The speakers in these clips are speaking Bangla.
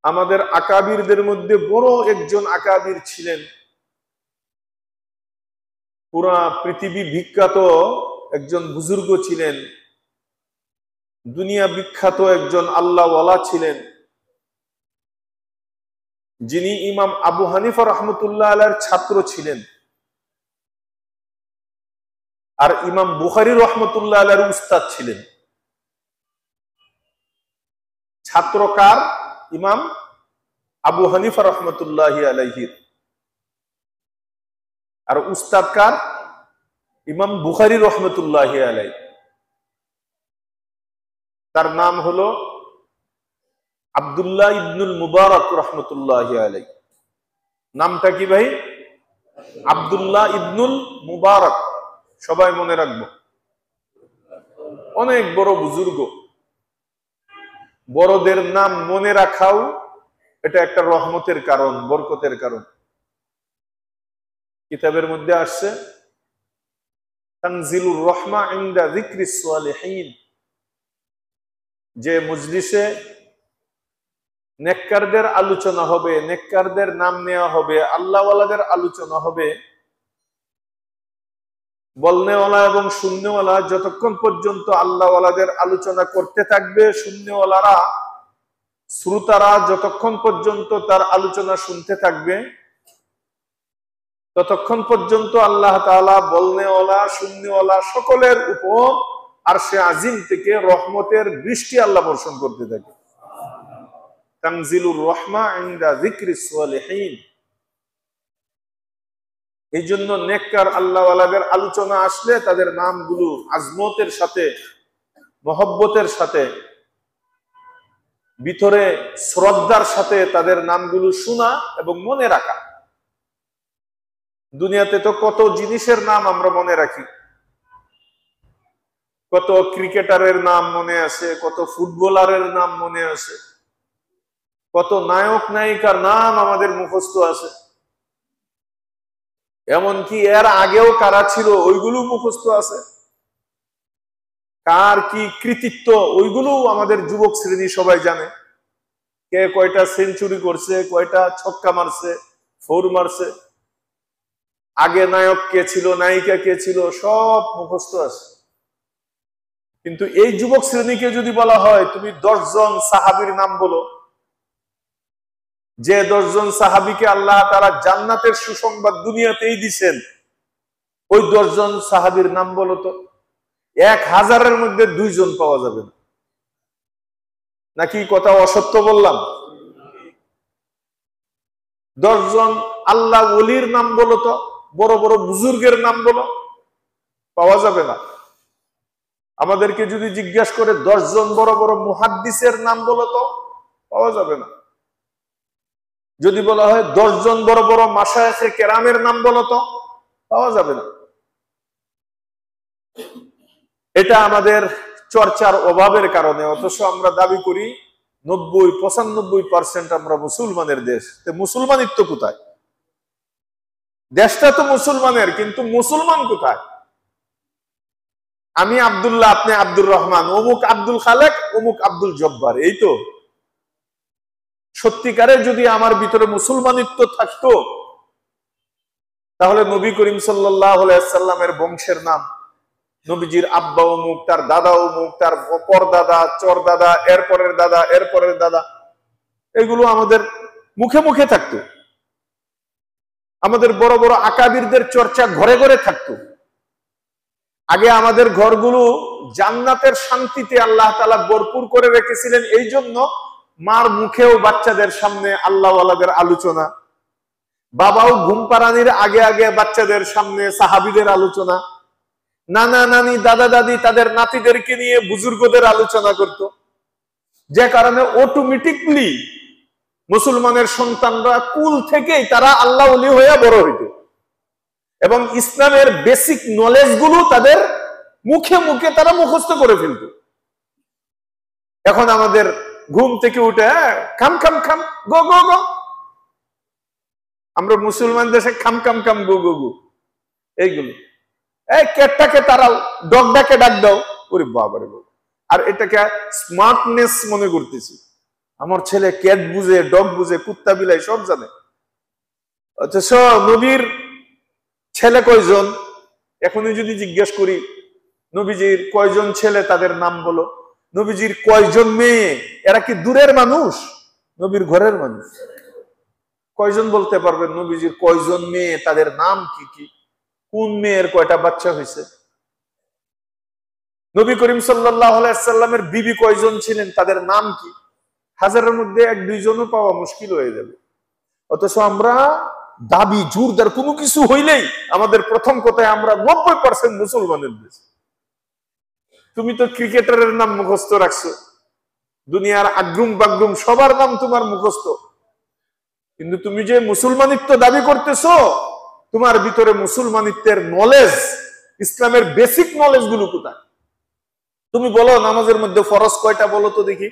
আমাদের আকাবিরদের মধ্যে বড় একজন আকাবির ছিলেন, পুরা পৃথিবী বিখ্যাত একজন বুজুর্গ ছিলেন, দুনিয়া বিখ্যাত একজন আল্লাহওয়ালা ছিলেন, যিনি ইমাম আবু হানিফা রহমতুল্লাহ আলাইহির ছাত্র ছিলেন আর ইমাম বুখারী রহমতুল্লাহ আলাইহির উস্তাদ ছিলেন। ছাত্র কার? ইমাম আবু হানিফা রহমতুল্লাহ আলাইহির। আর উস্তাদ কার? ইমাম বুখারী রহমতুল্লাহ আলাইহি। তার নাম হলো আব্দুল্লাহ ইবনুল মুবারক রহমতুল্লাহ আলাইহি। নামটা কি ভাই? আব্দুল্লাহ ইবনুল মুবারক। সবাই মনে রাখবো, অনেক বড় বুজুর্গ। বড়দের নাম মনে রাখাও এটা একটা রহমতের কারণ, বরকতের কারণ। কিতাবের মধ্যে আসছে তানজিলুর রহমা ইনদা যিকরিস সালিহিন, যে মজলিসে নেককারদের আলোচনা হবে, নেককারদের নাম নেওয়া হবে, আল্লাহওয়ালাদের আলোচনা হবে, বলনেওয়ালা এবং শূন্যওয়ালা যতক্ষণ পর্যন্ত আল্লাহওয়ালাদের আলোচনা করতে থাকবে, শূন্যওয়ালারা শ্রোতারা যতক্ষণ পর্যন্ত তার আলোচনা শুনতে থাকবে, ততক্ষণ পর্যন্ত আল্লাহ তাআলা বলনেওয়ালা শূন্যওয়ালা সকলের উপর আরশে আজিম থেকে রহমতের বৃষ্টি আল্লাহ বর্ষণ করতে থাকে। তানজিলুর রহমা ইনদা যিকরিস সালিহিন। এই জন্য নেককার আল্লাহওয়ালাদের আলোচনা আসলে তাদের নামগুলো আজমতের সাথে, মহব্বতের সাথে, ভিতরে শ্রদ্ধার সাথে তাদের নামগুলো শোনা এবং মনে রাখা। দুনিয়াতে তো কত জিনিসের নাম আমরা মনে রাখি, কত ক্রিকেটারের নাম মনে আছে, কত ফুটবলারের নাম মনে আছে, কত নায়ক নায়িকার নাম আমাদের মুখস্থ আছে, এমনকি এর আগেও কারা ছিল ওইগুলো মুখস্থ আছে। কার কি কৃতিত্ব ওইগুলো আমাদের যুবক শ্রেণী সবাই জানে। কে কয়টা সেঞ্চুরি করছে, কয়টা ছক্কা মারছে, ফোর মারছে, আগে নায়ক কে ছিল, নায়িকা কে ছিল, সব মুখস্থ আছে। কিন্তু এই যুবক শ্রেণীকে যদি বলা হয় তুমি 10 জন সাহাবীর নাম বলো, যে 10 জন সাহাবীকে আল্লাহ তাআলা জান্নাতের সুসংবাদ দুনিয়াতেই দিবেন, ওই 10 জন সাহাবীর নাম বলো তো, 1000-এর মধ্যে 2 জন পাওয়া যাবে না। নাকি কথা অসত্য বললাম? 10 জন আল্লাহ ওলির নাম বলো তো, বড় বড় বুজুর্গের নাম বলো, পাওয়া যাবে না। আমাদেরকে যদি জিজ্ঞাসা করে 10 জন বড় বড় মুহাদ্দিসের নাম বলো তো, পাওয়া যাবে না। যদি বলা হয় 10 জন বড় বড় মাশায়েখে কেরামের নাম বলো তো, পাওয়া যাবে না। এটা আমাদের চর্চার অভাবের কারণে। অথচ আমরা দাবি করি 90-95% আমরা মুসলমানের দেশ। মুসলমানিত্ব কোথায়? দেশটা তো মুসলমানের, কিন্তু মুসলমান কোথায়? আমি আব্দুল্লাহ, আপনি আব্দুর রহমান, অমুক আব্দুল খালেক, অমুক আব্দুল জব্বার, এই তো। সত্যিকারে যদি আমার ভিতরে মুসলমানিত্ব থাকতো, তাহলে নবী করিম সাল্লাল্লাহু আলাইহি ওয়াসাল্লামের বংশের নাম, নবীজির আব্বা অমুক, তার দাদা অমুক, তার পরদাদা, চরদাদা, এরপরের দাদা, এরপরের দাদা, এগুলো আমাদের মুখে মুখে থাকতো। আমাদের বড় বড় আকাবিরদের চর্চা ঘরে ঘরে থাকতো। আগে আমাদের ঘরগুলো জান্নাতের শান্তিতে আল্লাহ তাআলা ভরপুর করে রেখেছিলেন। এই জন্য মার মুখেও বাচ্চাদের সামনে আল্লাহওয়ালাদের আলোচনা, বাবাও ঘুম পাড়ানির আগে আগে বাচ্চাদের সামনে সাহাবীদের আলোচনা, নানা নানি দাদা দাদি তাদের নাতিদেরকে নিয়ে বুজুর্গদের আলোচনা করত। যে কারণে অটোমেটিকলি মুসলমানের সন্তানরা কুল থেকেই তারা আল্লাহ ওলি হয়ে বড় হইত এবং ইসলামের বেসিক নলেজ গুলো তাদের মুখে মুখে তারা মুখস্থ করে ফেলত। এখন আমাদের ঘুম থেকে উঠে খাম খাম খাম গো গো গো, আমরা মুসলমান দেশে খাম খাম খাম গো গো গো, এইগুলো। এই কেটটাকে তারাও, ডগটাকে ডাক দাও, ওরে বাবারে বাবা। আর এটাকে স্মার্টনেস মনে করতেছি। আমার ছেলে ক্যাট বুঝে, ডগ বুঝে, কুত্তা বিলাই সব জানে। অথচ নবীর ছেলে কয়জন? এখনই যদি জিজ্ঞেস করি নবীজির কয়জন ছেলে, তাদের নাম বলো। নবীজির কয়জন মেয়ে? এরা কি দূরের মানুষ? নবীর ঘরের মানুষ। কয়জন বলতে পারবেন নবীজির কয়জন মেয়ে, তাদের নাম কি কি, কোন মেয়ের কয়টা বাচ্চা হয়েছে? নবী করিম সাল্লাল্লাহু আলাইহি সাল্লামের বিবি কয়জন ছিলেন, তাদের নাম কি? হাজারের মধ্যে 1-2 জনও পাওয়া মুশকিল হয়ে যাবে। অথচ আমরা দাবি জোরদার কোনো কিছু হইলেই আমাদের প্রথম কথায় আমরা 90% মুসলমানের দেশ। তুমি তো ক্রিকেটারের নাম মুখস্থ রাখছো, দুনিয়ার আগ্রুম বাগ্রুম সবার নাম তোমার মুখস্থ, কিন্তু তুমি যে মুসলমানিত্ব দাবি করতেছো, তোমার ভিতরে মুসলমানিত্বের নলেজ, ইসলামের বেসিক নলেজ গুলো কোথায়? তুমি বলো নামাজের মধ্যে ফরজ কয়টা বলো তো দেখি।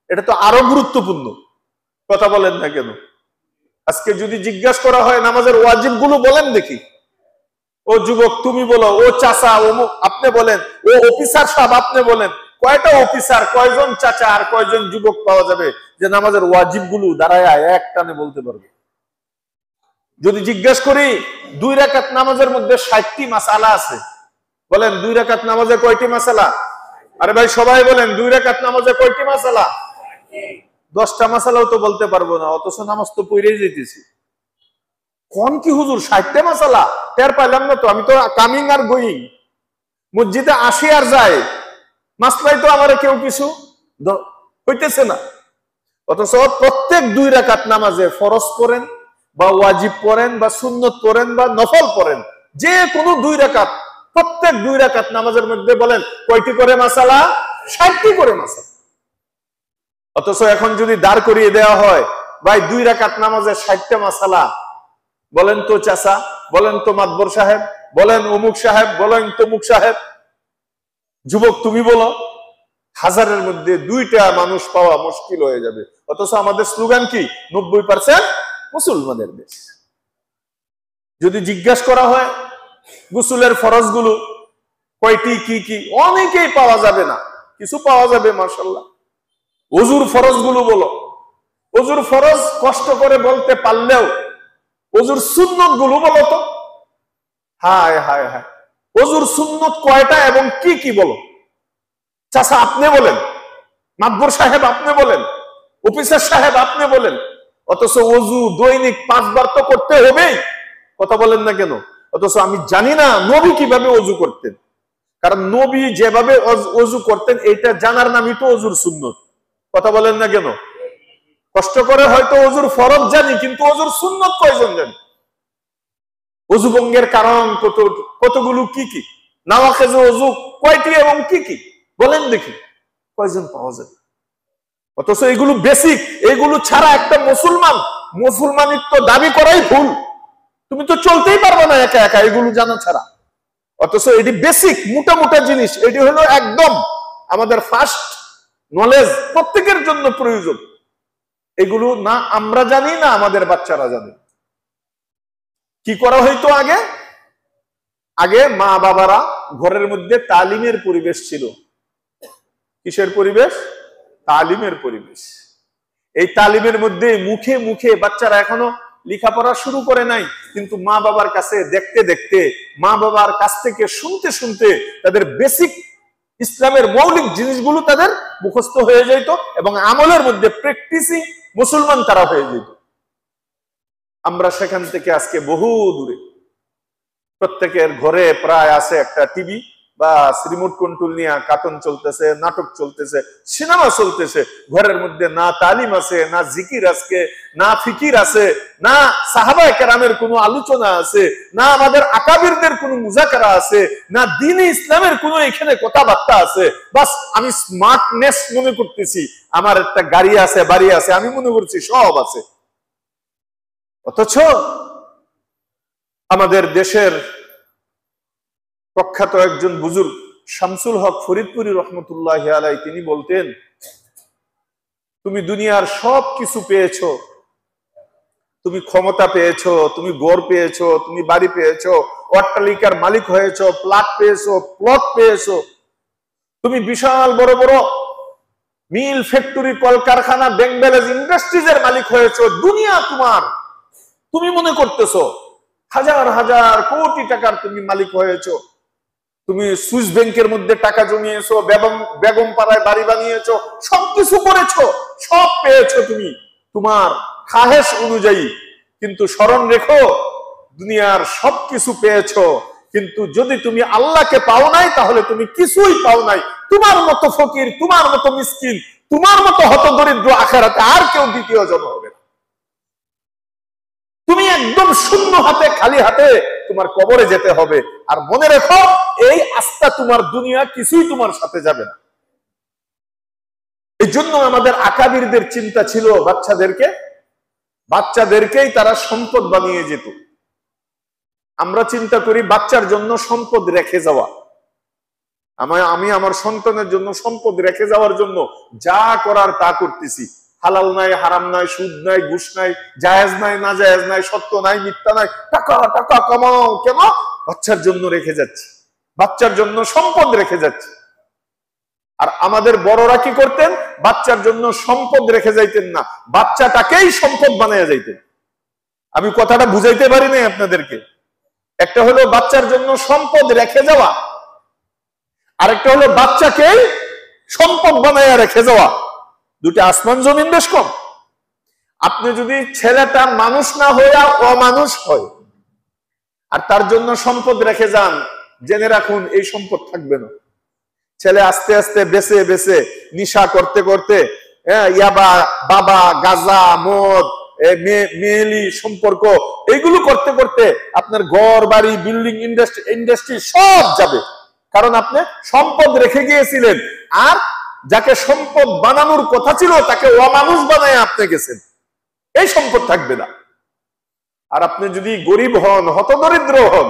এটা তো আরো গুরুত্বপূর্ণ, কথা বলেন না কেন? আজকে যদি জিজ্ঞাসা করা হয় নামাজের ওয়াজিব গুলো বলেন দেখি, ও যুবক তুমি বলো, ও চাচা অমুক আপনি বলেন, ও অফিসার সাহেব আপনি বলেন, কয়টা অফিসার, কয়জন চাচা আর কয়জন যুবক পাওয়া যাবে যে নামাজের ওয়াজিব গুলো দাঁড়ায় এক টানে বলতে পারবে? যদি জিজ্ঞাসা করি 2 রাকাত নামাজের মধ্যে 60টি মাসালা আছে, বলেন 2 রাকাত নামাজে কয়টি মাসালা? আরে ভাই সবাই বলেন 2 রাকাত নামাজে কয়টি মাসালা? 10টা মাসালাও তো বলতে পারবো না, অথচ নামাজ তো পড়েই যেতেছি। কোন কি হুজুর 60টা মাসালা? টের পাইলাম না তো, আমি তো কামিং আর গোয়িং, মসজিদে আসি আর যাই, মাসলাই তো আমার কেউ কিছু হইতেছে না। অথচ প্রত্যেক 2 রাকাত নামাজে ফরজ পড়েন বা ওয়াজিব পড়েন বা সুন্নত পড়েন বা নফল পড়েন, যে কোনো 2 রাকাত, প্রত্যেক 2 রাকাত নামাজের মধ্যে বলেন কয়টি করে মাসালা? 60টি করে মাসালা। অথচ এখন যদি দাঁড় করিয়ে দেওয়া হয়, ভাই 2 রাকাত নামাজে 60টা মাসালা, বলেন তো চাচা, বলেন তো মাতবর সাহেব, বলেন অমুক সাহেব, বলেন তমুক সাহেব, যুবক তুমি বলো, হাজারের মধ্যে 2টা মানুষ পাওয়া মুশকিল হয়ে যাবে। অথচ আমাদের স্লোগান কি? 90% মুসলমানের দেশ। যদি জিজ্ঞাসা করা হয় গোসলের ফরজ গুলো কয়টি কি কি, অনেকেই পাওয়া যাবে না, কিছু পাওয়া যাবে মাশাআল্লাহ। ওযুর ফরজ গুলো বলো, ওযুর ফরজ কষ্ট করে বলতে পারলেও ওযুর সুন্নত গুলো বলো তো। হায় হায় হায়, ওযুর সুন্নত কয়টা এবং কি কি বলো? চাচা আপনি বলেন, মাতবর সাহেব আপনি বলেন, অফিসার সাহেব আপনি বলেন। অথচ ওযু দৈনিক 5 বার তো করতে হবেই, কথা বলেন না কেন? অথচ আমি জানি না নবী কিভাবে ওযু করতেন, কারণ নবী যেভাবে ওযু করতেন এটা জানার নামই তো ওযুর সুন্নত, কথা বলেন না কেন? কষ্ট করে হয়তো ওযুর ফরজ জানি, কিন্তু ওযুর সুন্নত কয়জন জানি? ওযু ভঙ্গের কারণ কতগুলো, কি কি, নাওয়াখিজে ওযু কয়টি এবং কি কি বলেন দেখি, কয়জন পাওয়া যাবে? অথচ এগুলো বেসিক, এগুলো ছাড়া একটা মুসলমানিত্ব দাবি করাই ভুল। তুমি তো চলতেই পারবে না একা একা এগুলো জানা ছাড়া। অথচ এটি বেসিক মোটা মোটা জিনিস, এটি হলো একদম আমাদের ফার্স্ট নলেজ, প্রত্যেকের জন্য প্রয়োজন। এগুলো না আমরা জানি না আমাদের বাচ্চারা জানে। কি করা হইতো আগে? আগে মা বাবারা ঘরের মধ্যে তালিমের পরিবেশ ছিল। কিসের পরিবেশ? তালিমের পরিবেশ। এই তালিমের মধ্যে মুখে মুখে বাচ্চারা এখনো লেখাপড়া শুরু করে নাই, কিন্তু মা বাবার কাছে দেখতে দেখতে, মা বাবার কাছ থেকে শুনতে শুনতে তাদের বেসিক ইসলামের মৌলিক জিনিসগুলো তাদের মুখস্থ হয়ে যেত এবং আমলের মধ্যে প্র্যাকটিসিং মুসলমান তারা হয়ে যেত। আমরা সেখান থেকে আজকে বহু দূরে। প্রত্যেকের ঘরে প্রায় আছে একটা টিভি বা রিমোট কন্ট্রোল নিয়ে কার্টুন চলতেছে, নাটক চলতেছে, সিনেমা চলতেছে। ঘরের মধ্যে না তালিম আছে, না জিকির আছে, না ফিকির আছে, না সাহাবায়ে কেরামের কোনো আলোচনা আছে, না আমাদের আকাবিরদের কোনো মুজাকারা আছে, না দ্বীনে ইসলামের কোনো এখানে কথাবার্তা আছে। বাস আমি স্মার্টনেস মনে করতেছি, আমার একটা গাড়ি আছে, বাড়ি আছে, আমি মনে করছি সব আছে। অথচ আমাদের দেশের প্রখ্যাত একজন বুজুর্গ শামসুল হক ফরিদপুরি রহমতুল্লাহি আলাইহি তিনি বলতেন, তুমি দুনিয়ার সব কিছু পেয়েছো, তুমি ক্ষমতা পেয়েছো, তুমি গড় পেয়েছো, তুমি বাড়ি পেয়েছো, অট্টালিকার মালিক হয়েছো, প্লট পেয়েছো, তুমি বিশাল বড় বড় মিল, ফ্যাক্টরি, কলকারখানা, ব্যাংক ব্যালেন্স, ইন্ডাস্ট্রিজের মালিক হয়েছো। দুনিয়া তোমার, তুমি মনে করতেছো হাজার হাজার কোটি টাকার তুমি মালিক হয়েছো। তুমি সুইস ব্যাংকের মধ্যে টাকা জমিয়েছো, বেগম পাড়ায় বাড়ি বানিয়েছো, সবকিছু করেছো, সব পেয়েছো তুমি তোমার খাহেশ অনুযায়ী। কিন্তু স্মরণ রেখো, দুনিয়ার সবকিছু পেয়েছো, কিন্তু যদি তুমি আল্লাহকে পাও নাই তাহলে তুমি কিছুই পাও নাই। তোমার মতো ফকির, তোমার মতো মিসকিন, তোমার মতো হতদরিদ্র আখিরাতে আর কেউ দ্বিতীয় জন হবে না। তুমি একদম শূন্য হাতে, খালি হাতে তোমার কবরে যেতে হবে। আর মনে রেখো, এই আস্থা তোমার দুনিয়া কিছুই তোমার সাথে যাবে না। এই জন্য আমাদের আকাবিরদের চিন্তা ছিল বাচ্চাদেরকেই তারা সম্পদ বানিয়ে যেত। আমরা চিন্তা করি বাচ্চার জন্য সম্পদ রেখে যাওয়া। আমি আমার সন্তানের জন্য সম্পদ রেখে যাওয়ার জন্য যা করার তা করতেছি। হালাল নাই, হারাম নাই, সুদ নাই, ঘুষ নাই, জায়েজ নাই, না জায়েজ নাই, সত্য নাই, মিথ্যা নাই, টাকা টাকা কামাও। কেন? বাচ্চার জন্য রেখে যাচ্ছি, বাচ্চার জন্য সম্পদ রেখে যাচ্ছি। আর আমাদের বড়রা কি করতেন? বাচ্চার জন্য সম্পদ রেখে যাইতেন না, বাচ্চাটাকেই সম্পদ বানিয়ে যাইতেন। আমি কথাটা বুঝাইতে পারি নাই আপনাদেরকে। একটা হলো বাচ্চার জন্য সম্পদ রেখে যাওয়া, আরেকটা হলো বাচ্চাকেই সম্পদ বানাইয়া রেখে যাওয়া। দুটি আসমান জমিন বেশ কম। আপনি যদি ছেলেটা মানুষ না হইয়া অমানুষ হয় আর তার জন্য সম্পদ রেখে যান, জেনে রাখুন এই সম্পদ থাকবে না। ছেলে আস্তে আস্তে বেঁচে বেঁচে নিশা করতে করতে, ইয়াবা, বাবা, গাঁজা, মদ, মেয়েলি সম্পর্ক, এইগুলো করতে করতে আপনার ঘর বাড়ি, বিল্ডিং, ইন্ডাস্ট্রি সব যাবে। কারণ আপনি সম্পদ রেখে গিয়েছিলেন, আর যাকে সম্পদ বানানোর কথা ছিল তাকে অমানুষ বানায় আপনি গেছেন। এই সম্পদ থাকবে না। আর আপনি যদি গরিব হন, হতদরিদ্র হন,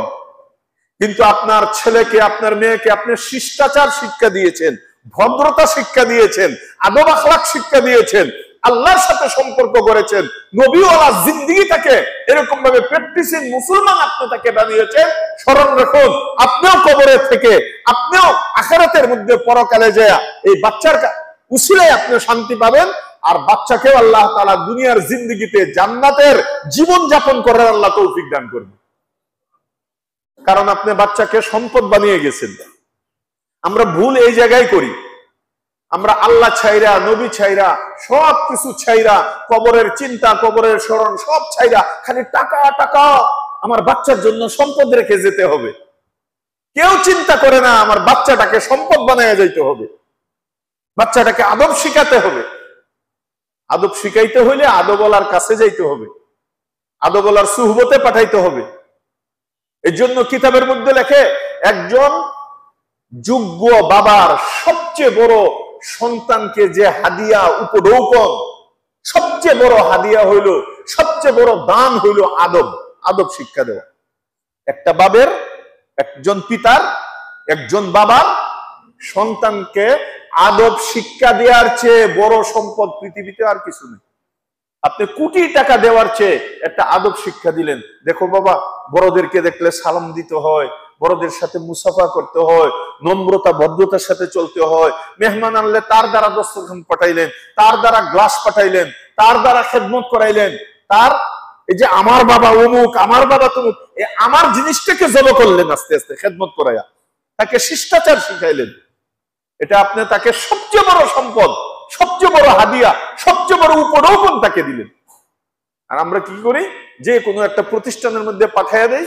কিন্তু আপনার ছেলেকে, আপনার মেয়েকে আপনি শিষ্টাচার শিক্ষা দিয়েছেন, ভদ্রতা শিক্ষা দিয়েছেন, আদব আখলাক শিক্ষা দিয়েছেন, আল্লাহর সাথে সম্পর্ক করেছেন, নবীওয়ালা জিন্দেগি তাকে এরকম ভাবে প্র্যাকটিসিং মুসলমান আপনি তাকে বানিয়েছেন, স্মরণ রাখুন, আপনিও কবরে থেকে, আপনিও আখিরাতের মধ্যে পরকালে যায় এই বাচ্চার উসিলায় আপনি শান্তি পাবেন। আর বাচ্চাকেও আল্লাহ তাআলা দুনিয়ার জিন্দেগিতে জান্নাতের জীবন যাপন করার আল্লাহ তৌফিক দান করবেন। কারণ আপনি বাচ্চাকে সম্পদ বানিয়ে গেছেন। আমরা ভুল এই জায়গায় করি, আমরা আল্লাহ ছাইরা, নবী ছাইরা, সব কিছু ছাইরা, কবরের চিন্তা, কবরের স্মরণ সব ছাইরা খালি টাকা টাকা, আমার বাচ্চার জন্য সম্পদ রেখে যেতে হবে। কেউ চিন্তা করে না আমার বাচ্চাটাকে সম্পদ বানায় যাইতে হবে, বাচ্চাটাকে আদব শিখাতে হবে। আদব শিখাইতে হইলে আদবওয়ালার কাছে যাইতে হবে, আদবওয়ালার সুহবতে পাঠাইতে হবে। এই জন্য কিতাবের মধ্যে লেখে, একজন যোগ্য বাবার সবচেয়ে বড় সন্তানকে যে হাদিয়া উপঢৌকন, সবচেয়ে বড় হাদিয়া হইল, সবচেয়ে বড় দান হইল আদব শিক্ষা দেওয়া। একটা বাবের, একজন পিতার, একজন বাবার সন্তানকে আদব শিক্ষা দেওয়ার চেয়ে বড় সম্পদ পৃথিবীতে আর কিছু নেই। আপনি কোটি টাকা দেওয়ার চেয়ে একটা আদব শিক্ষা দিলেন। দেখো বাবা, বড়দেরকে দেখলে সালাম দিতে হয়, বড়দের সাথে মুসাফা করতে হয়, নম্রতা ভদ্রতার সাথে চলতে হয়। মেহমান আনলে তার দ্বারা দস্তরখান পাঠাইলেন, তার দ্বারা গ্লাস পাঠাইলেন, তার দ্বারা খেদমত করাইলেন। তার এই যে আমার বাবা অমুক, আমার বাবা তমুক, এই আমার জিনিসটাকে জব করলেন আস্তে আস্তে খেদমত করাইয়া, তাকে শিষ্টাচার শিখাইলেন। এটা আপনি তাকে সবচেয়ে বড় সম্পদ, সবচেয়ে বড় হাদিয়া, সবচেয়ে বড় উপঢৌকন তাকে দিলেন। আর আমরা কি করি? যে কোনো একটা প্রতিষ্ঠানের মধ্যে পাঠাইয়া দেই,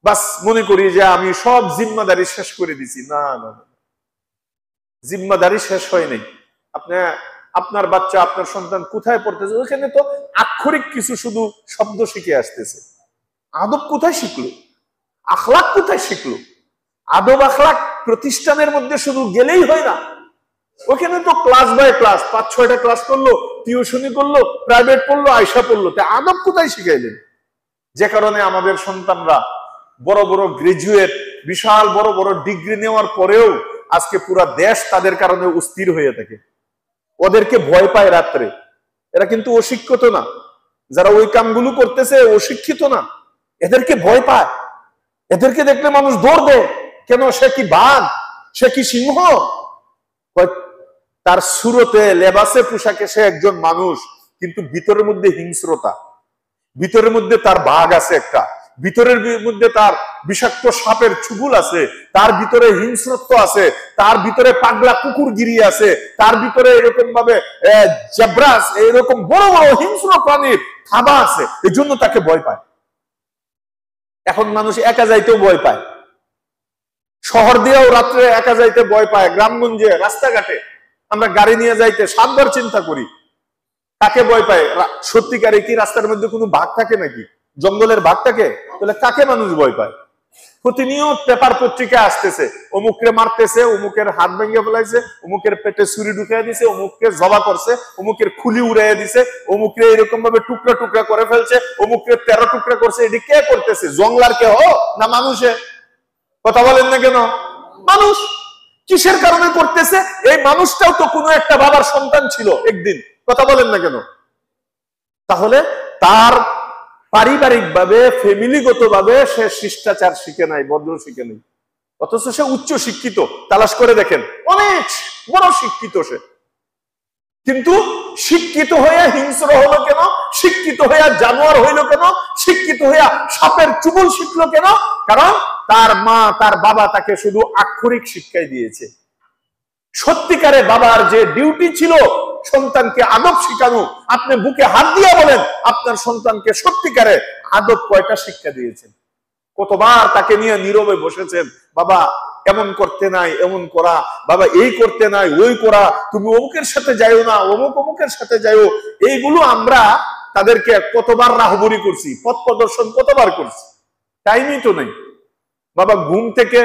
বাস মনে করি যে আমি সব জিম্মাদারি শেষ করে দিছি। না না, জিম্মাদারি শেষ হয় নাই। আপনার বাচ্চা, আপনার সন্তান কোথায় পড়তেছে, ওখানে তো আক্ষরিক কিছু শুধু শব্দ শিখে আসতেছে। আদব কোথায় শিখলো? আখলাক কোথায় শিখলো? আদব আখলাক প্রতিষ্ঠানের মধ্যে শুধু গেলেই হয় না, ওখানে তো ক্লাস বাই ক্লাস 5-6টা ক্লাস করলো, টিউশনি করলো, প্রাইভেট পড়লো, আয়সা পড়লো। তা আদব কোথায় শিখাইলেন? যে কারণে আমাদের সন্তানরা বড় বড় গ্রাজুয়েট, বিশাল বড় বড় ডিগ্রি নেওয়ার পরেও আজকে পুরা দেশ তাদের কারণে অস্থির হয়ে থাকে। ওদেরকে ভয় পায় রাত্রে। এরা কিন্তু অশিক্ষিত না, যারা ওই কামগুলো করতেছে অশিক্ষিত না, এদেরকে ভয় পায়। এদেরকে দেখলে মানুষ দৌড় দেয়। কেন? সে কি বাঘ? সে কি সিংহ? তার সুরতে, লেবাসে, পোশাকে সে একজন মানুষ, কিন্তু ভিতরের মধ্যে হিংস্রতা, ভিতরের মধ্যে তার বাঘ আছে একটা, ভিতরের মধ্যে তার বিষাক্ত সাপের চুগুল আছে, তার ভিতরে হিংস্রত্ব আছে, তার ভিতরে পাগলা কুকুরগিরি আছে, তার ভিতরে এরকম ভাবে জেব্রাস, এরকম বড় বড় হিংস্র প্রাণীর থাবা আছে। এই জন্য তাকে ভয় পায়। এখন মানুষ একা যাইতেও ভয় পায়, শহর দিয়েও রাত্রে একা যাইতে ভয় পায়, গ্রামগঞ্জে রাস্তাঘাটে আমরা গাড়ি নিয়ে যাইতে 7 বার চিন্তা করি। কাকে ভয় পায়? সত্যিকারে কি রাস্তার মধ্যে কোনো বাঘ থাকে নাকি? জঙ্গলের বাঘ থাকে? তাহলে কাকে মানুষ ভয় পায়? প্রতিনিয়ত পেপার পত্রিকা আসতেছে, অমুকরে মারতেছে, অমুকের হাত ভেঙে ফেলাইছে, অমুকের পেটে ছুরি ঢুকিয়ে দিছে, অমুককে জবা করছে, অমুকের খুলি উড়াইয়া দিছে, অমুকরে এরকম ভাবে টুকরা টুকরা করে ফেলছে, অমুকরে 13 টুকরা করছে। এটি কে করতেছে? জঙ্গলার কে না মানুষে? কথা বলেন না কেন? মানুষ। কিসের কারণে করতেছে? এই মানুষটাও তো কোনো একটা বাবার সন্তান ছিল একদিন। কথা বলেন না কেন? তাহলে তার পারিবারিক ভাবে, ফ্যামিলিগত ভাবে সে শিষ্টাচার শিখে নাই, ভদ্র শিখে নাই, অথচ সে উচ্চ শিক্ষিত। তালাশ করে দেখেন, অনেক বড় শিক্ষিত সে, কিন্তু শিক্ষিত হইয়া হিংস্র হলো কেন? শিক্ষিত হইয়া জানোয়ার হইল কেন? শিক্ষিত হইয়া সাপের চুবল শিখলো কেন? কারণ তার মা, তার বাবা তাকে শুধু আক্ষরিক শিক্ষাই দিয়েছে। সত্যিকারে বাবার যে ডিউটি ছিল সন্তানকে আদব শিখানো, আপনি বুকে হাত দিয়ে বলেন আপনার সন্তানকে সত্যিকারে আদব কয়টা শিক্ষা দিয়েছেন? কতবার তাকে নিয়ে নীরবে বসেছেন, বাবা এমন করতে নাই, এমন করা, বাবা এই করতে নাই, ওই করা, তুমি অমুকের সাথে যাইও না, অমুক অমুকের সাথে যাইও। এইগুলো আমরা তাদেরকে কতবার রাহবরি করছি, পথ প্রদর্শন কতবার করছি। টাইমই তো নেই। বাবা ঘুম থেকে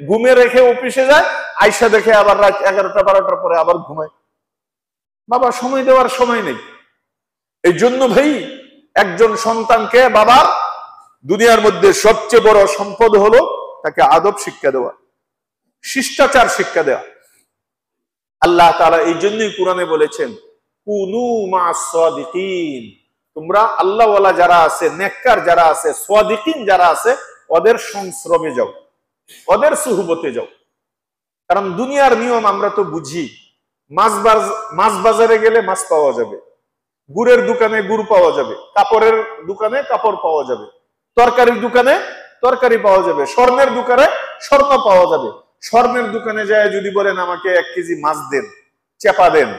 ঘুমে রেখে অফিসে যায়, আইসা দেখে আবার রাত 11টা 12টার পরে আবার ঘুমায়। বাবা সময় দেওয়ার সময় নেই। এই জন্য ভাই, একজন সন্তানকে বাবার দুনিয়ার মধ্যে সবচেয়ে বড় সম্পদ হলো তাকে আদব শিক্ষা দেওয়া, শিষ্টাচার শিক্ষা দেওয়া। আল্লাহ তাআলা এই জন্যই কোরআনে বলেছেন, কুনু মা'আস সাদিকিন, তোমরা আল্লাহওয়ালা যারা আছে, নেককার যারা আছে, সাদিকিন যারা আছে, ওদের সংস্রবে যাও, ওদের সুহবতে যাও। কারণ দুনিয়ার নিয়ম আমরা তো বুঝি। মাছ বাজারে গেলে মাছ পাওয়া যাবে, গুড়ের দোকানে গুড় পাওয়া যাবে, কাপড়ের দোকানে কাপড় পাওয়া যাবে, তরকারির দোকানে তরকারি পাওয়া যাবে, স্বর্ণের দোকানে স্বর্ণ পাওয়া যাবে। স্বর্ণের দোকানে যায় যদি বলেন আমাকে 1 কেজি মাছ দেন, চেপা দেন,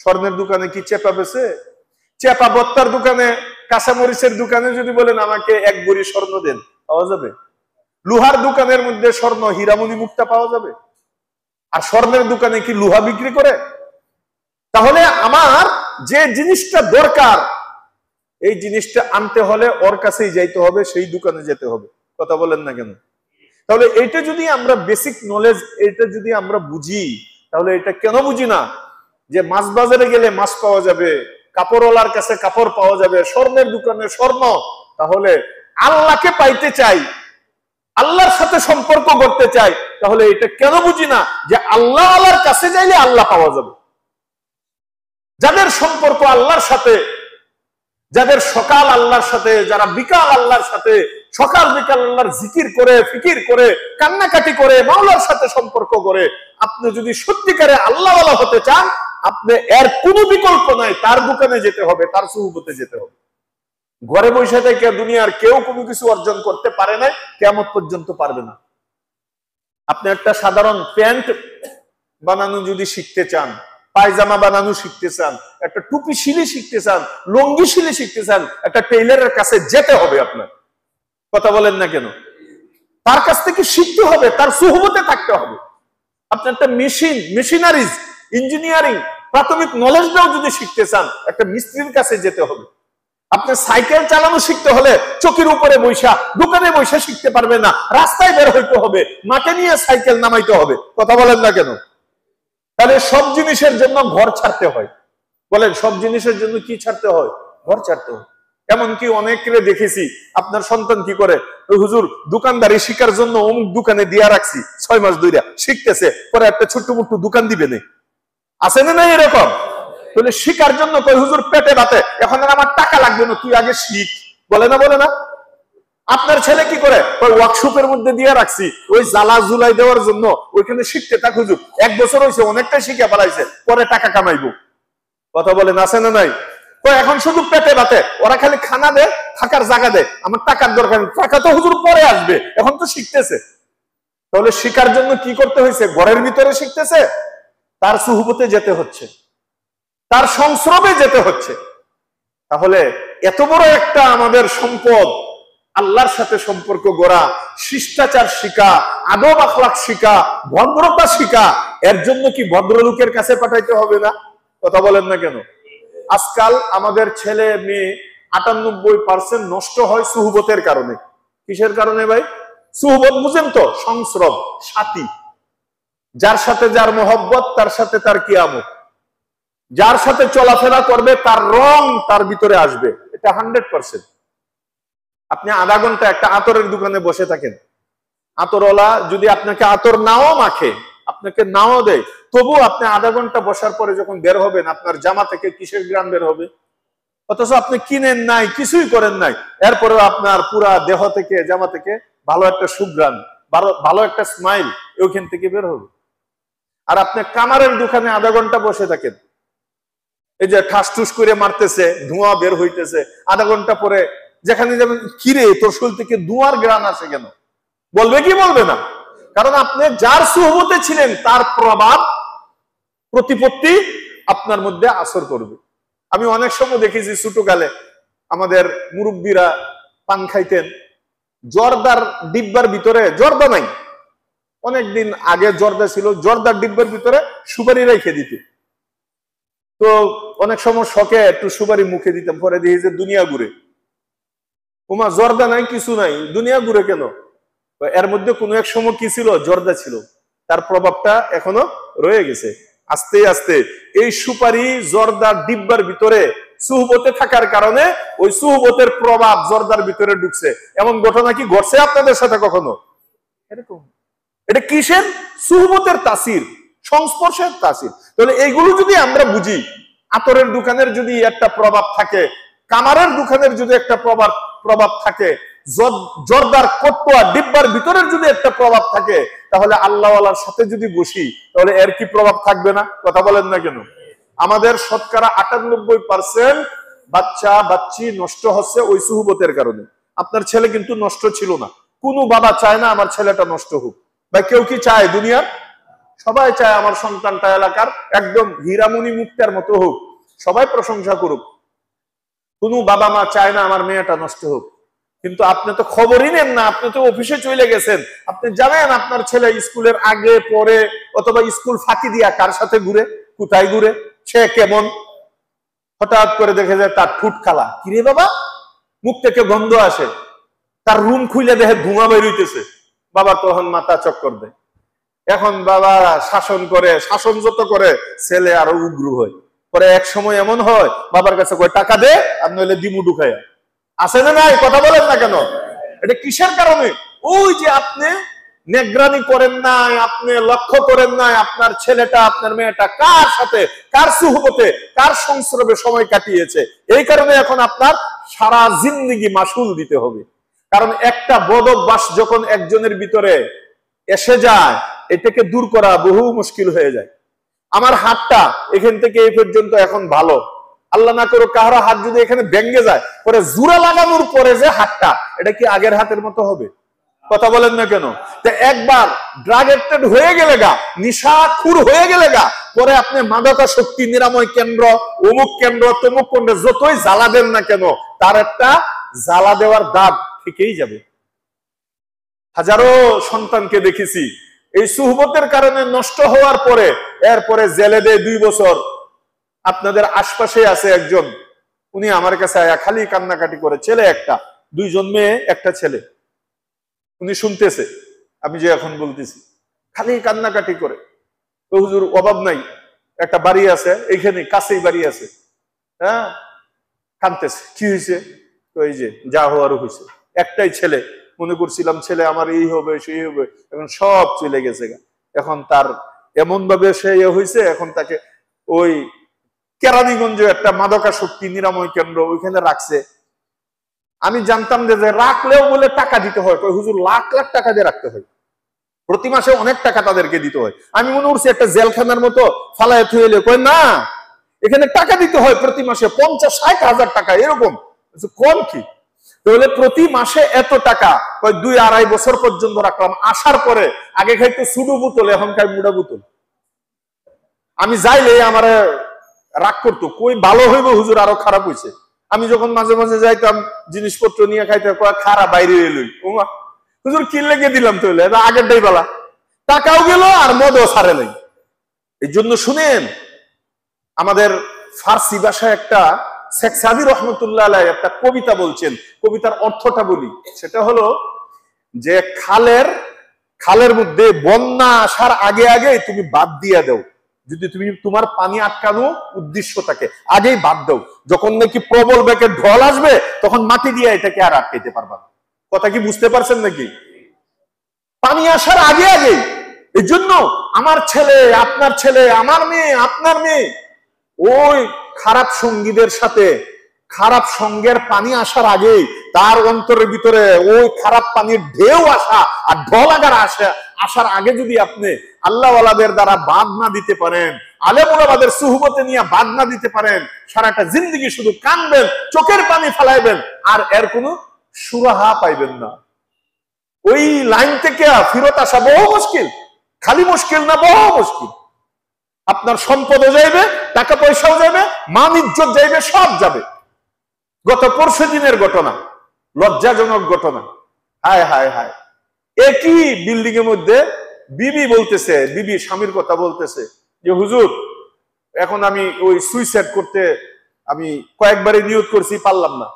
স্বর্ণের দোকানে কি চেপা বেছে? চেপা বত্তার দোকানে, কাঁচামরিচের দোকানে যদি বলেন আমাকে 1 ভরি স্বর্ণ দেন, পাওয়া যাবে? লোহার দোকানের মধ্যে স্বর্ণ, হীরামণি মুক্তা পাওয়া যাবে? আর স্বর্ণের দোকানে কি লোহা বিক্রি করে? তাহলে আমার যে জিনিসটা দরকার, এই জিনিসটা আনতে হলে ওর কাছেই যাইতে হবে, সেই দোকানে যেতে হবে। কথা বলেন না কেন? তাহলে এটা যদি আমরা বেসিক নলেজ, এটা যদি আমরা বুঝি, তাহলে এটা কেন বুঝি না যে মাছ বাজারে গেলে মাছ পাওয়া যাবে, কাপড়ওয়ালার কাছে কাপড় পাওয়া যাবে, স্বর্ণের দোকানে স্বর্ণ। তাহলে আল্লাহকে পাইতে চাই, আল্লাহর সাথে সম্পর্ক করতে চাই, তাহলে এটা কেন বুঝি না যে আল্লাহর কাছে যাইলে আল্লাহ পাওয়া যাবে? যাদের সম্পর্ক আল্লাহর সাথে, যাদের সকাল আল্লাহর সাথে, যারা বিকাল আল্লাহর সাথে, সকাল বিকাল আল্লাহর জিকির করে, ফিকির করে, কান্নাকাটি করে, মাওলার সাথে সম্পর্ক করে, আপনি যদি সত্যিকারে আল্লাহওয়ালা হতে চান, আপনি এর কোনো বিকল্প নাই, তার দোকানে যেতে হবে, তার সুহবতে যেতে হবে। ঘরে বসে থেকে দুনিয়ার কেউ কোনো কিছু অর্জন করতে পারে না, কিয়ামত পর্যন্ত পারবে না। আপনি একটা সাধারণ প্যান্ট বানানো যদি শিখতে চান, পায়জামা বানানো শিখতে চান, একটা টুপি শিলি শিখতে চান, লুঙ্গি শিলি শিখতে চান, একটা টেইলারের কাছে যেতে হবে আপনার। কথা বলেন না কেন? তার কাছ থেকে শিখতে হবে, তার সুহবতে থাকতে হবে। আপনি একটা মেশিনারিজ, ইঞ্জিনিয়ারিং প্রাথমিক নলেজটাও যদি শিখতে চান, একটা মিস্ত্রির কাছে যেতে হবে। আপনি সাইকেল চালানো শিখতে হলে চকির উপরে বৈশা, দোকানে বৈশা শিখতে পারবে না, রাস্তায় বের হইতে হবে, মাঠে নিয়ে সাইকেল নামাইতে হবে। কথা বলেন না কেন? তাহলে সব জিনিসের জন্য ঘর ছাড়তে হয়। বলেন, সব জিনিসের জন্য কি ছাড়তে হয়? ঘর ছাড়তে হয়। এমনকি অনেকে দেখেছি, আপনার সন্তান কি করে, হুজুর দোকানদারি শিকার জন্য অমুক দোকানে দিয়া রাখছি, 6 মাস ধরে শিখতেছে, পরে একটা ছোট্ট মোট্ট দোকান দিবে না, আছে না নাই এরকম? তাহলে শিকার জন্য কই হুজুর পেটে বাতে, এখন আর আমার টাকা লাগবে না, তুই আগে শিখ। বলে না? বলে না? আপনার ছেলে কি করে? ওই ওয়ার্কশপের মধ্যে দিয়ে রাখছি, ওই জ্বালা জুলাই দেওয়ার জন্য, ওইখানে শিখতে থাক হুজুর, 1 বছর হয়েছে, অনেকটাই শিখে ফেলাইছে, পরে টাকা কামাইবো। কথা বলেন আছে না নাই? তো এখন শুধু পেটে বাতে, ওরা খালি খানা দেয়, থাকার জায়গা দেয়, আমার টাকার দরকার নেই, টাকা তো হুজুর পরে আসবে, এখন তো শিখতেছে। তাহলে শিখার জন্য কি করতে হয়েছে? ঘরের ভিতরে শিখতেছে, তার সুহবতে যেতে হচ্ছে, তার সংস্রবে যেতে হচ্ছে। তাহলে এত বড় একটা আমাদের সম্পদ, আল্লাহর সাথে সম্পর্ক গড়া, শিষ্টাচার শিখা, আদব আখলাক শিখা, ভদ্রতা শিখা, এর জন্য কি ভদ্রলোকের কাছে পাঠাইতে হবে না? কথা বলেন না কেন? আজকাল আমাদের ছেলে মেয়ে 98% নষ্ট হয় সুহবতের কারণে। কিসের কারণে ভাই? সুহবত বুঝেন তো? সংস্রব, সাথী। যার সাথে যার মহব্বত, তার সাথে তার কিয়ামত। যার সাথে চলাফেরা করবে, তার রং তার ভিতরে আসবে, এটা 100%। আপনি আধা ঘন্টা একটা আতরের দোকানে বসে থাকেন, আতরওয়ালা যদি আপনাকে আতর নাও মাখে, আপনাকে নাও দেয়, তবু আপনি আধা ঘন্টা বসার পরে যখন বের হবেন, আপনার জামা থেকে কিসের গ্রাম বের হবে? অথচ আপনি কিনেন নাই, কিছুই করেন নাই, এরপরেও আপনার পুরা দেহ থেকে, জামা থেকে ভালো একটা সুঘ্রাণ, ভালো একটা স্মাইল ওইখান থেকে বের হবে। আর আপনি কামারের দোকানে আধা ঘন্টা বসে থাকেন, এই যে ঠাস টুস করে মারতেছে, ধোঁয়া বের হইতেছে, আধা ঘন্টা পরে যেখানে যাবেন, কিরে তোর শরীর থেকে ধোঁয়ার গ্রান আসে কেন? বলবে কি বলবে না? কারণ আপনি যার সুহবতে ছিলেন, তার প্রভাব প্রতিপত্তি আপনার মধ্যে আসর করবে। আমি অনেক সময় দেখেছি, ছোটকালে আমাদের মুরব্বীরা পান খাইতেন, জর্দার ডিব্বার ভিতরে, জর্দা নাই, অনেকদিন আগে জর্দা ছিল, জর্দার ডিব্বার ভিতরে সুপারি রেখে দিত। তো অনেক সময় শখে একটু সুপারি মুখে দিতাম, পরে দিয়ে যে দুনিয়া ঘুরে, ওমা জর্দা নাই, কিছু নাই, দুনিয়া ঘুরে কেন? এর মধ্যে কোনো এক সময় কি ছিল? জর্দা ছিল, তার প্রভাবটা এখনো রয়ে গেছে। আস্তে আস্তে এই সুপারি জর্দার ডিব্বার ভিতরে সুহবতে থাকার কারণে ওই সুহবতের প্রভাব জর্দার ভিতরে ঢুকছে। এমন ঘটনা কি ঘটছে আপনাদের সাথে কখনো? এরকম। এটা কিসের? সুহবতের তাসির, সংস্পর্শের তাসির। তাহলে এইগুলো যদি আমরা বুঝি, আতরের দোকানের যদি একটা প্রভাব থাকে, কামারের দোকানের যদি একটা প্রভাব থাকে, জর্দার কটুয়া ডিব্বার ভিতরের যদি একটা প্রভাব থাকে, তাহলে আল্লাহওয়ালার সাথে যদি বসি, তাহলে এর কি প্রভাব থাকবে না? কথা বলেন না কেন? আমাদের শতকরা 98% বাচ্চা বাচ্চি নষ্ট হচ্ছে ওই সুহবতের কারণে। আপনার ছেলে কিন্তু নষ্ট ছিল না, কোনো বাবা চায় না আমার ছেলেটা নষ্ট হোক। ভাই কেউ কি চায়? দুনিয়ার সবাই চায় আমার সন্তানটা এলাকার একদম হীরামণি মুক্তার মতো হোক, সবাই প্রশংসা করুক। কোনো বাবা মা চায় না আমার মেয়েটা নষ্ট হোক। কিন্তু আপনি তো খবরই নেন না, আপনি তো অফিসে চলে গেছেন, আপনি জানেন আপনার ছেলে স্কুলের আগে পরে অথবা স্কুল ফাঁকি দিয়া কার সাথে ঘুরে, কোথায় ঘুরে, সে কেমন। হঠাৎ করে দেখে যায় তার ঠুট খালা, কিরে বাবা, মুখ থেকে গন্ধ আসে, তার রুম খুলে দেখে ধোঁয়া বের হইতেছে, বাবা তখন মাথা চক্কর দেয়। এখন বাবা শাসন করে, শাসন যত করে ছেলে আরো উগ্র হয়। পরে এক সময় এমন হয়, বাবার কাছে কয় টাকা দে, আর নইলে দিমু ঢুকাইয়া। আছে না নাই? কথা বলেন না কেন? এটা কিসের কারণে? ওই যে আপনি নেগরানি করেন নাই, আপনি লক্ষ্য করেন নাই আপনার ছেলেটা, আপনার মেয়েটা কার সাথে, কার সুহবতে, কার সংস্রবে সময় কাটিয়েছে। এই কারণে এখন আপনার সারা জিন্দেগি মাসুল দিতে হবে। কারণ একটা বদ অভ্যাস যখন একজনের ভিতরে এসে যায়, এটাকে দূর করা বহু মুশকিল হয়ে যায়। আমার হাতটা এখান থেকে এই পর্যন্ত এখন ভালো, আল্লাহ না করো কারো হাত যদি এখানে ভেঙে যায়, পরে জোড়া লাগানোর পরে যে হাতটা, এটা কি আগের হাতের মতো হবে? কথা বলেন না কেন? একবার ড্রাগ এডিক্টেড হয়ে গেলে গা, নিশাখুর হয়ে গেলে গা, পরে আপনি মাদকাসক্তি নিরাময় কেন্দ্র, অমুক কেন্দ্র, তমুক কেন্দ্র যতই জ্বালা দেন না কেন, তার একটা জ্বালা দেওয়ার দাগ থেকেই যাবে। হাজারো সন্তানকে দেখেছি এই সুহবতের কারণে নষ্ট হওয়ার পরে, এরপরে জেলে দেয় 2 বছর। আপনাদের আশপাশে আছে একজন, উনি আমার কাছে আয়া খালি কান্নাকাটি করে, ছেলে একটা, 2 জন মেয়ে, একটা ছেলে। উনি শুনতেছে আমি যে এখন বলতেছি, খালি কান্নাকাটি করে। তো হুজুর অভাব নাই, একটা বাড়ি আছে এইখানে কাছেই বাড়ি আছে, হ্যাঁ, কাঁদতেছে। কি হয়েছে? তো এই যে যা হওয়ারও হয়েছে, একটাই ছেলে, মনে করছিলাম ছেলে আমার এই হবে সেই হবে, এখন সব চলে গেছে। এখন তার এমন ভাবে সে হয়েছে, এখন তাকে ওই কেরানীগঞ্জে একটা মাদকাসক্তি নিরাময় কেন্দ্র, ওইখানে রাখছে। আমি জানতাম যে রাখলেও বলে টাকা দিতে হয়, হুজুর লাখ লাখ টাকা দিয়ে রাখতে হয়, প্রতি মাসে অনেক টাকা তাদেরকে দিতে হয়। আমি মনে করছি একটা জেলখানার মতো ফালায় থুইলে, কয় না এখানে টাকা দিতে হয় প্রতি মাসে 50-60 হাজার টাকা এরকম। কম কি তাহলে প্রতি মাসে এত টাকা, 2-2.5 বছর পর্যন্ত রাখলাম। আসার পরে আগে খাইতো সুডু বোতল, এখন খাই মুড়া বোতল। আমি যাইলে আমার রাগ করতো, কই ভালো হইব হুজুর, আরো খারাপ হয়েছে। আমি যখন মাঝে মাঝে যাইতাম জিনিসপত্র নিয়ে খাইতে, খারাপ বাইরে এলই, হুজুর কি লেগে দিলাম তাহলে, আগের ডাই বেলা টাকাও গেল আর মদও ছাড়ে নাই। এই জন্য শুনেন, আমাদের ফার্সি ভাষায় একটা শেখ সাদি রহমতুল্লাহ আলাইহি একটা কবিতা বলছেন, কবিতার অর্থটা বলি। সেটা হলো যে খালের মধ্যে বন্যা আসার আগে আগে তুমি বাদ দিয়ে দাও, যদি তুমি তোমার পানি আটকানো উদ্দেশ্য থাকে আগেই বাদ দাও। যখন নাকি প্রবল বেগে ঢল আসবে তখন মাটি দিয়ে এটাকে আর আটকাইতে পারবা না। কথা কি বুঝতে পারছেন নাকি? পানি আসার আগে আগে। এই জন্য আমার ছেলে, আপনার ছেলে, আমার মেয়ে, আপনার মেয়ে ওই খারাপ সঙ্গীদের সাথে, খারাপ সঙ্গের পানি আসার আগেই তার অন্তরের ভিতরে ওই খারাপ পানির ঢেউ আসা আর ঢল আসার আগে যদি আপনি আল্লাহওয়ালাদের দ্বারা বাদ না দিতে পারেন, আলেম ওলামাদের সুহবতে নিয়ে বাদ না দিতে পারেন, সারাটা জিন্দগি শুধু কাঁদবেন, চোখের পানি ফেলাইবেন, আর এর কোনো সুরাহা পাইবেন না। ওই লাইন থেকে ফিরত আসা বহু মুশকিল, খালি মুশকিল না, বহু মুশকিল। আপনার সম্পদও যাইবে, টাকা পয়সাও যাবে, মান ইজ্জত যাইবে, সব যাবে। গত 4 দিনের ঘটনা, লজ্জাজনক ঘটনা। হায় হায় হায়, একই বিল্ডিং এর মধ্যে বিবি বলতেছে, বিবি স্বামীর কথা বলতেছে যে হুজুর এখন আমি ওই সুইসাইড করতে আমি কয়েকবারই নিয়ত করছি, পারলাম না।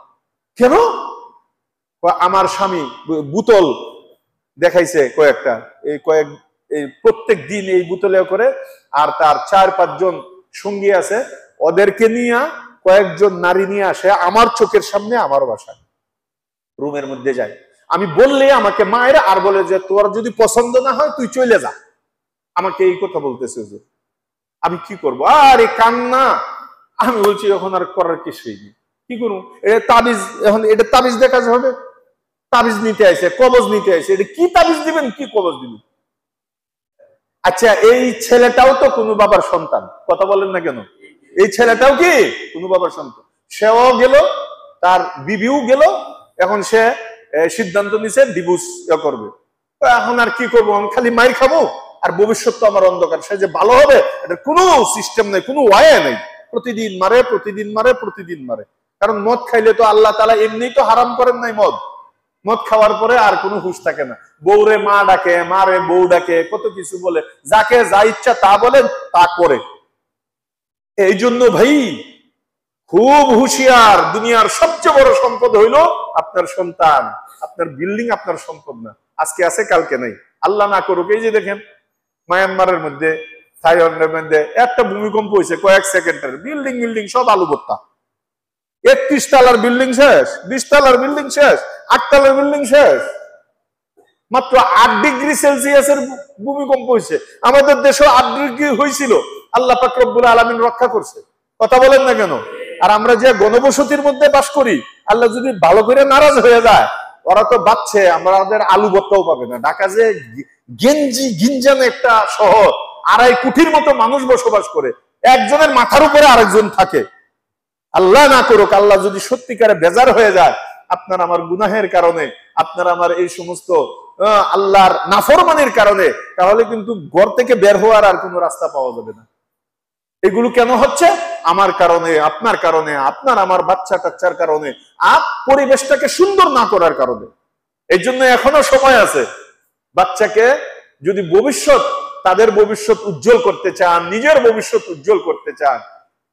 কেন? আমার স্বামী বোতল দেখাইছে কয়েকটা, এই প্রত্যেক দিন এই বোতলে করে, আর তার 4-5 জন সঙ্গী আছে, ওদেরকে নিয়ে কয়েকজন নারী নিয়ে আসে আমার চোখের সামনে আমার বাসায়, রুমের মধ্যে যায়। আমি বললে আমাকে মায়েরা আর বলে যে তোর যদি পছন্দ না হয় তুই চলে যা। আমাকে এই কথা বলতেছে যে আমি কি করবো, আরে কান্না। আমি বলছি এখন আর করার কিছুই নেই, কি করবো? এটা তাবিজ, এখন এটা তাবিজ দেখা হবে, তাবিজ নিতে আসে, কবজ নিতে আসে, এটা কি তাবিজ দিবেন, কি কবজ দিবেন? আচ্ছা, এই ছেলেটাও তো কোনো বাবার সন্তান, কথা বলেন না কেন? এই ছেলেটাও কি কোনো বাবার সন্তান? সেও গেল, তার বিবিও গেল, এখন সে সিদ্ধান্ত নিছে ডিভোর্স করবে। এখন আর কি করবো, আমি খালি মাইর খাবো, আর ভবিষ্যৎ তো আমার অন্ধকার। সে যে ভালো হবে এটা কোনো সিস্টেম নেই, কোনো ওয়ে নেই। প্রতিদিন মারে, প্রতিদিন মারে, প্রতিদিন মারে। কারণ মদ খাইলে তো আল্লাহ তাআলা এমনি তো হারাম করেন নাই মদ। মদ খাওয়ার পরে আর কোনো হুঁশ থাকে না, বউরে মা ডাকে, মারে বউ ডাকে, কত কিছু বলে, যাকে যা ইচ্ছা তা বলে, তা করে। এই জন্য ভাই খুব হুঁশিয়ার। দুনিয়ার সবচেয়ে বড় সম্পদ হইল আপনার সন্তান, আপনার বিল্ডিং আপনার সম্পদ না। আজকে আছে কালকে নাই, আল্লাহ না করুক। এই যে দেখেন মায়ানমারের মধ্যে, থাইল্যান্ডের মধ্যে একটা ভূমিকম্প হয়েছে, কয়েক সেকেন্ডের, বিল্ডিং সব আলু ভর্তা। 31 তলার বিল্ডিং শেষ, 20 তলার বিল্ডিং শেষ, 8 তলার বিল্ডিং শেষ। মাত্র 8 ডিগ্রি সেলসিয়াসের ভূমিকম্প হয়েছে। আমাদের দেশে 8 ডিগ্রি হয়েছিল, আল্লাহ পাক রব্বুল আলামিন রক্ষা করছে। কথা বলেন না কেন? আর আমরা যে গণবসতির মধ্যে বাস করি, আল্লাহ যদি ভালো করে নারাজ হয়ে যায়, ওরা তো বাচ্চে, আমাদের আলু ভর্তাও পাবে না। ঢাকা যে গিঞ্জান একটা শহর, 2.5 কোটির মতো মানুষ বসবাস করে, একজনের মাথার উপরে আরেকজন থাকে। আল্লাহ না করুক, আল্লাহ যদি সত্যিকারে বেজার হয়ে যায় আপনার আমার গুনাহের কারণে, আপনার আমার এই সমস্ত আল্লাহর নাফরমানির কারণে, তাহলে কিন্তু ঘর থেকে বের হওয়ার আর কোনো রাস্তা পাওয়া যাবে না। এগুলো কেন হচ্ছে? আমার কারণে, আপনার কারণে, আপনার আমার বাচ্চা কাচ্চার কারণে, আর পরিবেশটাকে সুন্দর না করার কারণে। এই জন্য এখনো সময় আছে। বাচ্চাকে যদি তাদের ভবিষ্যৎ উজ্জ্বল করতে চান, নিজের ভবিষ্যৎ উজ্জ্বল করতে চান,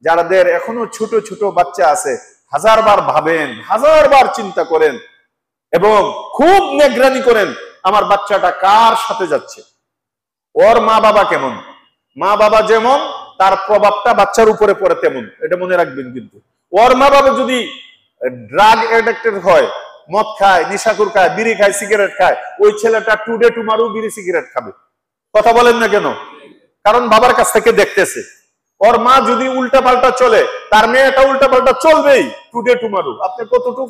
যাদের এখনো ছোট ছোট বাচ্চা আছে, 1000 বার ভাবেন, 1000 বার চিন্তা করেন এবং খুব নিগরানি করেন আমার বাচ্চাটা কার সাথে যাচ্ছে, ওর মা বাবা কেমন। মা বাবা যেমন, তার প্রভাবটা বাচ্চার উপরে পড়ে তেমন, এটা মনে রাখবেন। কিন্তু ওর মা বাবা যদি ড্রাগ এডিক্টেড হয়, মদ খায়, নিশাখোর খায়, বিড়ি খায়, সিগারেট খায়, ওই ছেলেটা টুডে টুমারো বিড়ি সিগারেট খাবে। কথা বলেন না কেন? কারণ বাবার কাছ থেকে দেখতেছে। ওর মা যদি উল্টা পাল্টা চলে, তার মেয়েটা উল্টা পাল্টা চলবেই টুডে টুমারো। আপনি কতটুকু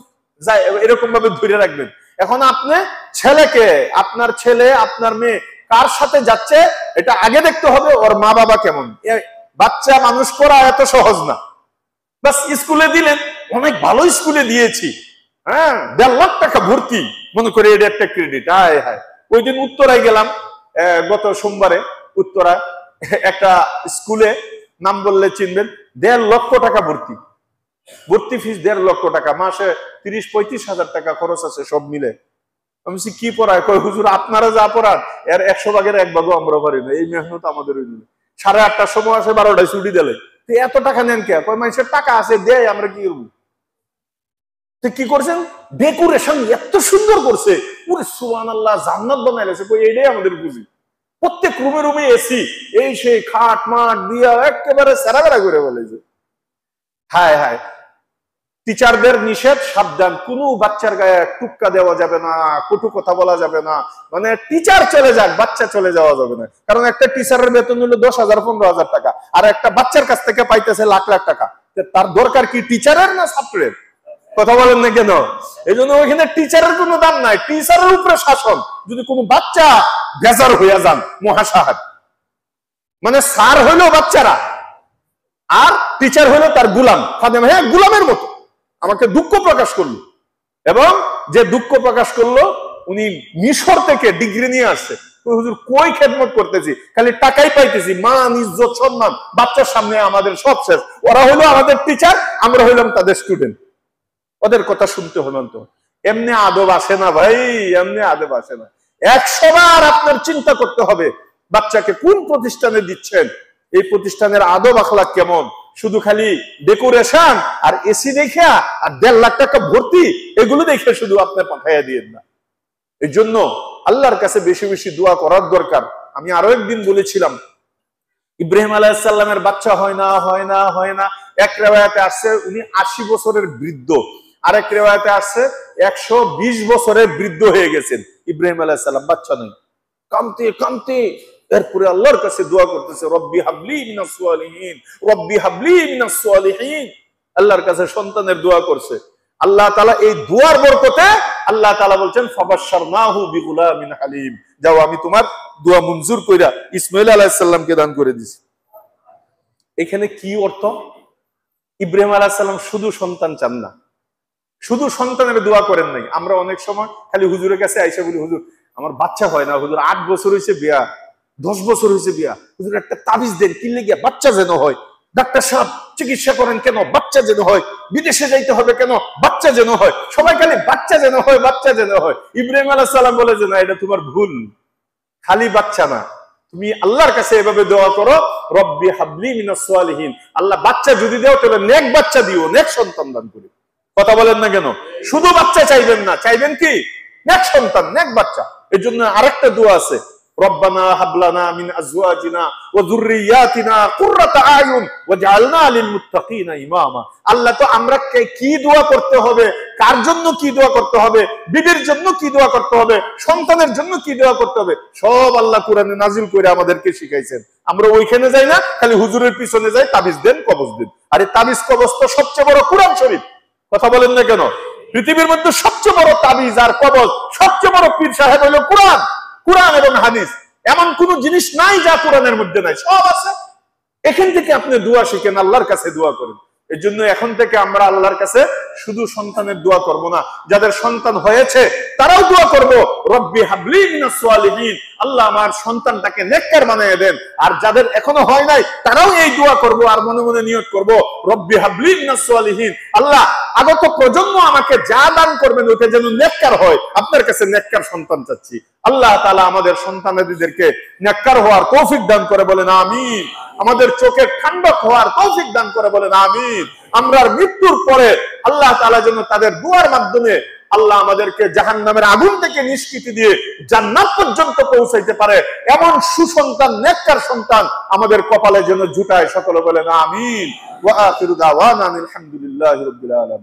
যায়, এরকম ভাবে ধরে রাখবেন। এখন আপনি ছেলেকে, আপনার ছেলে আপনার মেয়ে কার সাথে যাচ্ছে এটা আগে দেখতে হবে, ওর মা বাবা কেমন। বাচ্চা মানুষ করা এত সহজ না। বাস স্কুলে দিলেন, অনেক ভালো স্কুলে দিয়েছি, হ্যাঁ 1.5 লাখ টাকা ভর্তি, মনে করে এটা একটা ক্রেডিট। হায় হায়, ওই দিন উত্তরায় গেলাম, গত সোমবারে উত্তরা একটা স্কুলে, নাম বললে চিনবেন, 1.5 লক্ষ টাকা ভর্তি, ভর্তি ফিস 1.5 লক্ষ টাকা, মাসে 30-35 হাজার টাকা খরচ আছে সব মিলে। আমি বলছি কি পড়ায়? কই হুজুর আপনারা যা পড়ান এর 100 ভাগের 1 ভাগও আমরা পারি না, এই মেহনত আমাদের ওই 8:30টার সময় আসে, 12টায় ছুটি দিলে, এত টাকা নেন কে? কয় মানুষের টাকা আছে দেয়, আমরা কি করবো? কি করছেন? ডেকোরেশন এত সুন্দর করছে, পুরো সুবহানাল্লাহ, জান্নাত বানাই গেছে। কই এইটাই আমাদের বুঝি, প্রত্যেক রুমে রুমে এসি, এই সেই খাট মাট দিয়া একেবারে সেরাবেরা করে বলেছে। হায় হায়, টিচারদের নিষেধ, সাবধান, কোনো বাচ্চার গায়ে টুক্কা দেওয়া যাবে না, কটু কথা বলা যাবে না। মানে টিচার চলে যাক, বাচ্চা চলে যাওয়া যাবে না। কারণ একটা টিচারের বেতন হলো 10,000-15,000 টাকা, আর একটা বাচ্চার কাছ থেকে পাইতেছে লাখ লাখ টাকা। তার দরকার কি টিচারের না ছাত্রের? কথা বলেন না কেন? এই জন্য ওইখানে টিচারের কোনো দাম নাই, টিচারের উপরে শাসন। যদি কোনো বাচ্চা বেজার হইয়া যান, মহাসাহাব, মানে স্যার হইলো বাচ্চারা, আর টিচার হইলো তার গুলাম, খাদেম, হ্যাঁ গুলামের মতো। আমাকে দুঃখ প্রকাশ করলো, এবং যে দুঃখ প্রকাশ করলো উনি মিশর থেকে ডিগ্রি নিয়ে আসছে। হুজুর কই খেদমত করতেছি, খালি টাকাই পাইতেছি, মান ইজ্জত সম্মান বাচ্চার সামনে আমাদের সব শেষ। ওরা হইলো আমাদের টিচার, আমরা হইলাম তাদের স্টুডেন্ট। ওদের কথা শুনতে হলাম তো। এমনি আদব আসে না ভাই, এমনি আদব আসে না। 100 বার আপনার চিন্তা করতে হবে বাচ্চাকে কোন প্রতিষ্ঠানে দিচ্ছেন, এই প্রতিষ্ঠানের আদব আখলাক কেমন। শুধু খালি ডেকোরেশন আর এসি দেখা আর 1.5 লাখ টাকা ভর্তি, এগুলো দেখে শুধু আপনি পাঠাইয়া দিয়েন না। এই জন্য আল্লাহর কাছে বেশি বেশি দোয়া করার দরকার। আমি আরো একদিন বলেছিলাম, ইব্রাহিম আলাইহিস সালামের বাচ্চা হয় না হয় না হয় না। এক রিওয়ায়াতে আসছে উনি 80 বছরের বৃদ্ধ, আরেক রিওয়ায়াতে আসছে 120 বছরের বৃদ্ধ হয়ে গেছেন ইব্রাহিম আলাইহিস সালাম, বাচ্চা নেই। কামতে কামতে এরপরে আল্লাহর কাছে দোয়া করতেছে, রব্বি হাবলি মিনাস সালিহিন, রব্বি হাবলি মিনাস সালিহিন। আল্লাহর কাছে সন্তানের দোয়া করছে। আল্লাহ তাআলা এই দোয়ার বরকতে আল্লাহ তাআলা বলছেন ফাবাশশারনাহু বিগুলামিন হালিম, যাও আমি তোমার দোয়া মঞ্জুর কইরা ইসমাঈল আলাইহিস সালামকে দান করে দিছি। এখানে কি অর্থ? ইব্রাহিম আলাইহিস সালাম শুধু সন্তান চান না, শুধু সন্তানের দোয়া করেন নাই। আমরা অনেক সময় খালি হুজুরের কাছে আইসা বলি, হুজুর আমার বাচ্চা হয় না, হুজুর 8 বছর হয়েছে বিয়া, 10 বছর হয়েছে বিয়া, হুজুর একটা তাবিজ দেন, কিনলে গিয়া বাচ্চা যেন হয়। ডাক্তার সাহেব চিকিৎসা করেন কেন? বাচ্চা যেন হয়। বিদেশে যাইতে হবে কেন? বাচ্চা যেন হয়। সবাই খালি বাচ্চা যেন হয়, বাচ্চা যেন হয়। ইব্রাহিম আলাইহিস সালাম বলে যে না, এটা তোমার ভুল, খালি বাচ্চা না, তুমি আল্লাহর কাছে এভাবে দোয়া করো, রব্বি হাবলি মিনাস সালিহিন, আল্লাহ বাচ্চা যদি দাও তাহলে নেক বাচ্চা দিও, নেক সন্তান দান করি। কথা বলেন না কেন? শুধু বাচ্চা চাইবেন না, চাইবেন কি? নেক সন্তান, নেক বাচ্চা। এর জন্য আরেকটা দোয়া আছে, রব্বানা হাবলানা মিন আজওয়াজিনা ওয়া যুররিয়াতিনা কুররাতা আয়ুন ওয়াজআলনা লিল মুত্তাকিনা ইমামা। আল্লাহ তো আমরা কি দোয়া করতে হবে, কার জন্য কি দোয়া করতে হবে, বিবির জন্য কি দোয়া করতে হবে, সন্তানের জন্য কি দোয়া করতে হবে, সব আল্লাহ কোরআনে নাজিল করে আমাদেরকে শিখাইছেন। আমরা ওইখানে যাই না, খালি হুজুরের পিছনে যাই, তাবিজ দেন কবজ দেন। আরে তাবিজ কবজ তো সবচেয়ে বড় কোরআন শরীফ। কথা বলেন না কেন? পৃথিবীর মধ্যে সবচেয়ে বড় তাবিজ আর কবজ, সবচেয়ে বড় পীর সাহেব হলো কোরআন। কোরআন এবং হাদিস, এমন কোন জিনিস নাই যা কোরআনের মধ্যে নাই, সব আছে। এখান থেকে আপনি দোয়া শিখেন, আল্লাহর কাছে দোয়া করেন। এর জন্য এখন থেকে আমরা আল্লাহর কাছে শুধু সন্তানের দোয়া করব না, যাদের সন্তান হয়েছে তারাও দোয়া করব, রব্বি হাবলি মিনাস সালিহিন, আল্লাহ আমার সন্তানটাকে নেককার বানিয়ে দেন। আর যাদের এখনো হয় নাই তারাও এই দোয়া করব, আর মনে মনে নিয়ত করব, রব্বি হাবলি মিনাস সালিহিন, আল্লাহ আগত প্রজন্ম আমাকে যা দান করবেন ওটা যেন নেককার হয়। আপনার কাছে নেককার সন্তান চাচ্ছি। আল্লাহ তাআলা আমাদের সন্তানাদিদেরকে নেককার হওয়ার তৌফিক দান করে, বলেন আমিন। আমাদের চোখের ঠান্ডক হওয়ার তৌফিক দান করে, বলেন আমিন। আমরা মৃত্যুর পরে আল্লাহ তাআলা যেন তাদের দুয়ার মাধ্যমে আল্লাহ আমাদেরকে জাহান্নামের আগুন থেকে নিষ্কৃতি দিয়ে জান্নাত পর্যন্ত পৌঁছাইতে পারে, এমন সুসন্তান, নেককার সন্তান আমাদের কপালে যেন জুটায়। সকলে বলেন আমিন। ওয়া আখিরু দাওয়ানা আলহামদুলিল্লাহি রাব্বিল আলামিন।